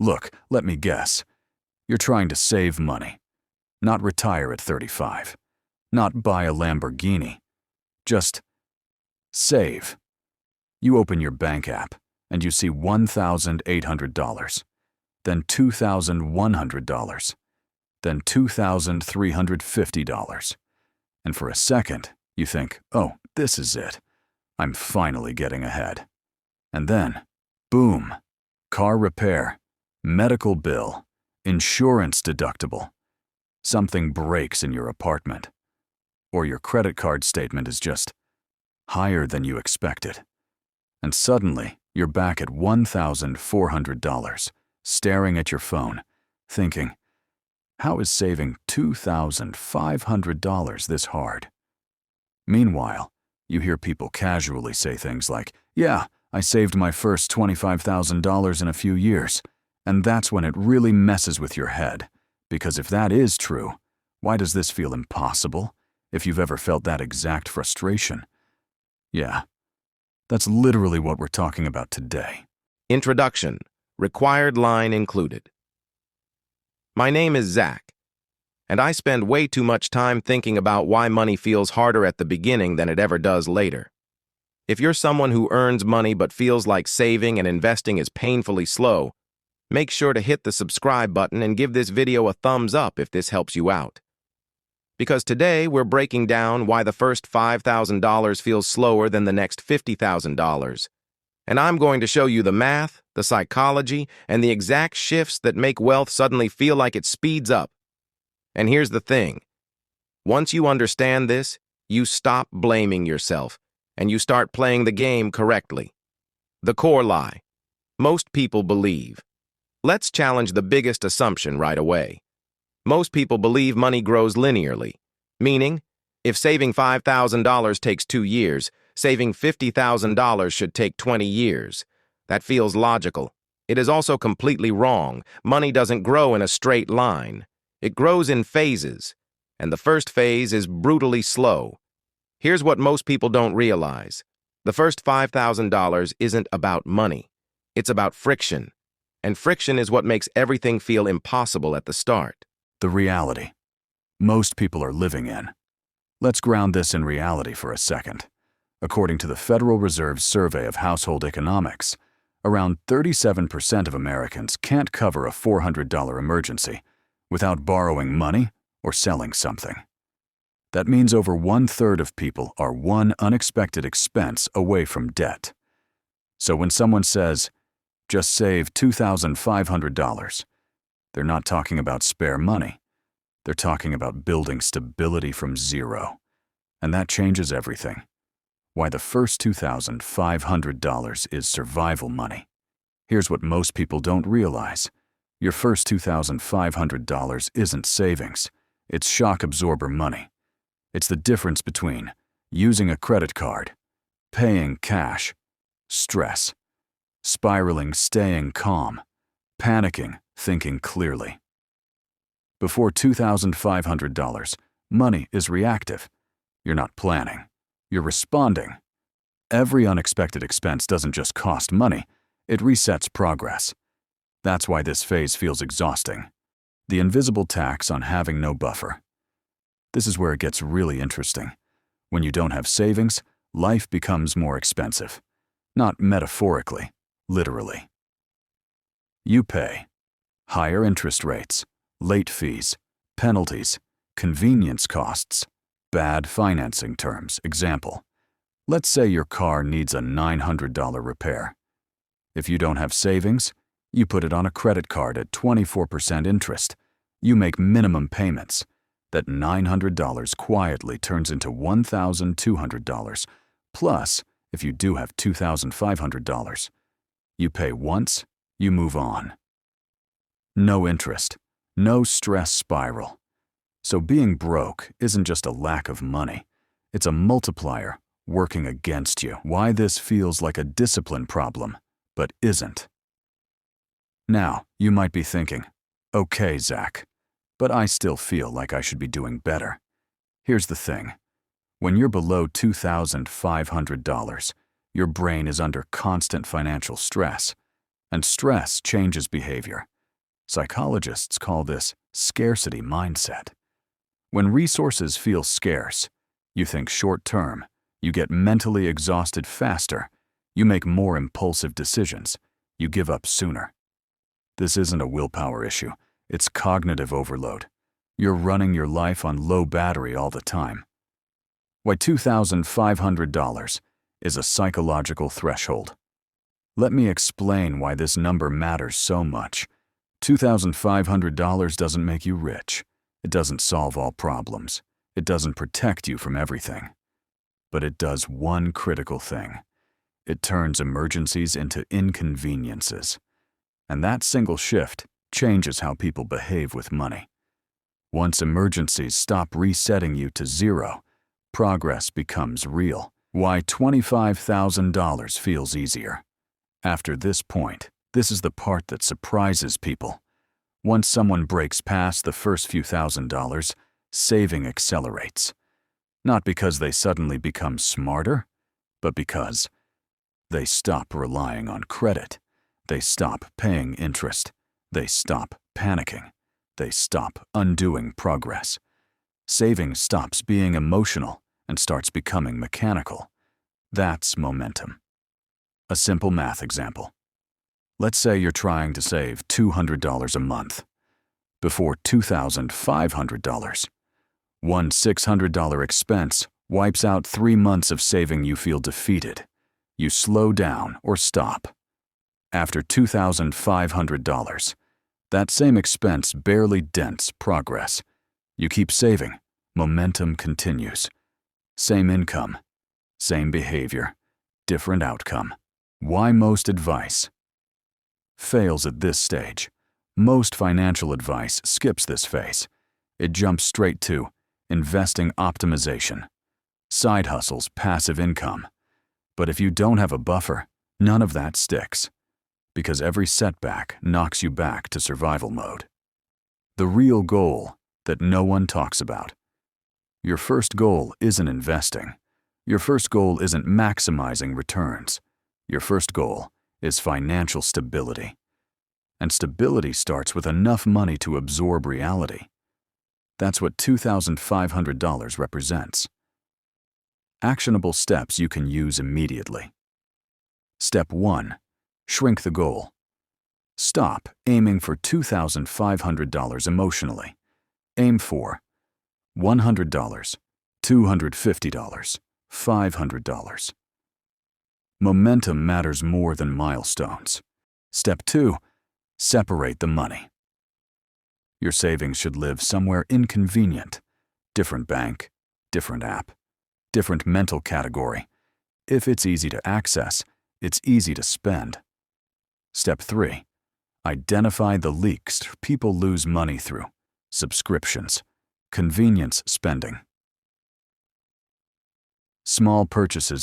Look, let me guess. You're trying to save money. Not retire at 35. Not buy a Lamborghini. Just save. You open your bank app and you see $1,800, then $2,100, then $2,350. And for a second, you think, oh, this is it. I'm finally getting ahead. And then, boom, car repair, medical bill, insurance deductible. Something breaks in your apartment. Or your credit card statement is just higher than you expected. And suddenly, you're back at $1,400, staring at your phone, thinking, how is saving $2,500 this hard? Meanwhile, you hear people casually say things like, yeah, I saved my first $25,000 in a few years. And that's when it really messes with your head. Because if that is true, why does this feel impossible? If you've ever felt that exact frustration. Yeah, that's literally what we're talking about today. Introduction. Required line included. My name is Zach, and I spend way too much time thinking about why money feels harder at the beginning than it ever does later. If you're someone who earns money but feels like saving and investing is painfully slow, make sure to hit the subscribe button and give this video a thumbs up if this helps you out. Because today we're breaking down why the first $5,000 feels slower than the next $50,000. And I'm going to show you the math, the psychology, and the exact shifts that make wealth suddenly feel like it speeds up. And here's the thing. Once you understand this, you stop blaming yourself, and you start playing the game correctly. The core lie. Most people believe. Let's challenge the biggest assumption right away. Most people believe money grows linearly, meaning, if saving $5,000 takes 2 years, saving $50,000 should take 20 years. That feels logical. It is also completely wrong. Money doesn't grow in a straight line. It grows in phases, and the first phase is brutally slow. Here's what most people don't realize. The first $5,000 isn't about money. It's about friction. And friction is what makes everything feel impossible at the start. The reality most people are living in. Let's ground this in reality for a second. According to the Federal Reserve's survey of household economics, around 37% of Americans can't cover a $400 emergency without borrowing money or selling something. That means over 1/3 of people are one unexpected expense away from debt. So when someone says, just save $2,500, they're not talking about spare money. They're talking about building stability from zero. And that changes everything. Why the first $2,500 is survival money. Here's what most people don't realize. Your first $2,500 isn't savings. It's shock absorber money. It's the difference between using a credit card, paying cash, stress, spiraling, staying calm, panicking, thinking clearly. Before $2,500, money is reactive. You're not planning. You're responding. Every unexpected expense doesn't just cost money, it resets progress. That's why this phase feels exhausting. The invisible tax on having no buffer. This is where it gets really interesting. When you don't have savings, life becomes more expensive. Not metaphorically, literally. You pay higher interest rates, late fees, penalties, convenience costs, bad financing terms. Example, let's say your car needs a $900 repair. If you don't have savings, you put it on a credit card at 24% interest. You make minimum payments. That $900 quietly turns into $1,200. Plus, if you do have $2,500, you pay once, you move on. No interest, no stress spiral. So being broke isn't just a lack of money. It's a multiplier working against you. Why this feels like a discipline problem, but isn't. Now, you might be thinking, okay, Zach, but I still feel like I should be doing better. Here's the thing. When you're below $2,500, your brain is under constant financial stress, and stress changes behavior. Psychologists call this scarcity mindset. When resources feel scarce, you think short-term, you get mentally exhausted faster, you make more impulsive decisions, you give up sooner. This isn't a willpower issue, it's cognitive overload. You're running your life on low battery all the time. Why $2,500 is a psychological threshold. Let me explain why this number matters so much. $2,500 doesn't make you rich. It doesn't solve all problems. It doesn't protect you from everything. But it does one critical thing. It turns emergencies into inconveniences. And that single shift changes how people behave with money. Once emergencies stop resetting you to zero, progress becomes real. Why $25,000 feels easier. After this point, this is the part that surprises people. Once someone breaks past the first few $1,000s, saving accelerates. Not because they suddenly become smarter, but because they stop relying on credit. They stop paying interest. They stop panicking. They stop undoing progress. Saving stops being emotional and starts becoming mechanical. That's momentum. A simple math example. Let's say you're trying to save $200 a month. Before $2,500. One $600 expense wipes out 3 months of saving. You feel defeated. You slow down or stop. After $2,500, that same expense barely dents progress. You keep saving. Momentum continues. Same income, same behavior, different outcome. Why most advice fails at this stage? Most financial advice skips this phase. It jumps straight to investing optimization, side hustles, passive income. But if you don't have a buffer, none of that sticks, because every setback knocks you back to survival mode. The real goal that no one talks about. Your first goal isn't investing. Your first goal isn't maximizing returns. Your first goal is financial stability. And stability starts with enough money to absorb reality. That's what $2,500 represents. Actionable steps you can use immediately. Step 1. Shrink the goal. Stop aiming for $2,500 emotionally. Aim for $100, $250, $500. Momentum matters more than milestones. Step 2. Separate the money. Your savings should live somewhere inconvenient. Different bank, different app, different mental category. If it's easy to access, it's easy to spend. Step 3. Identify the leaks people lose money through. Subscriptions, convenience spending. Small purchases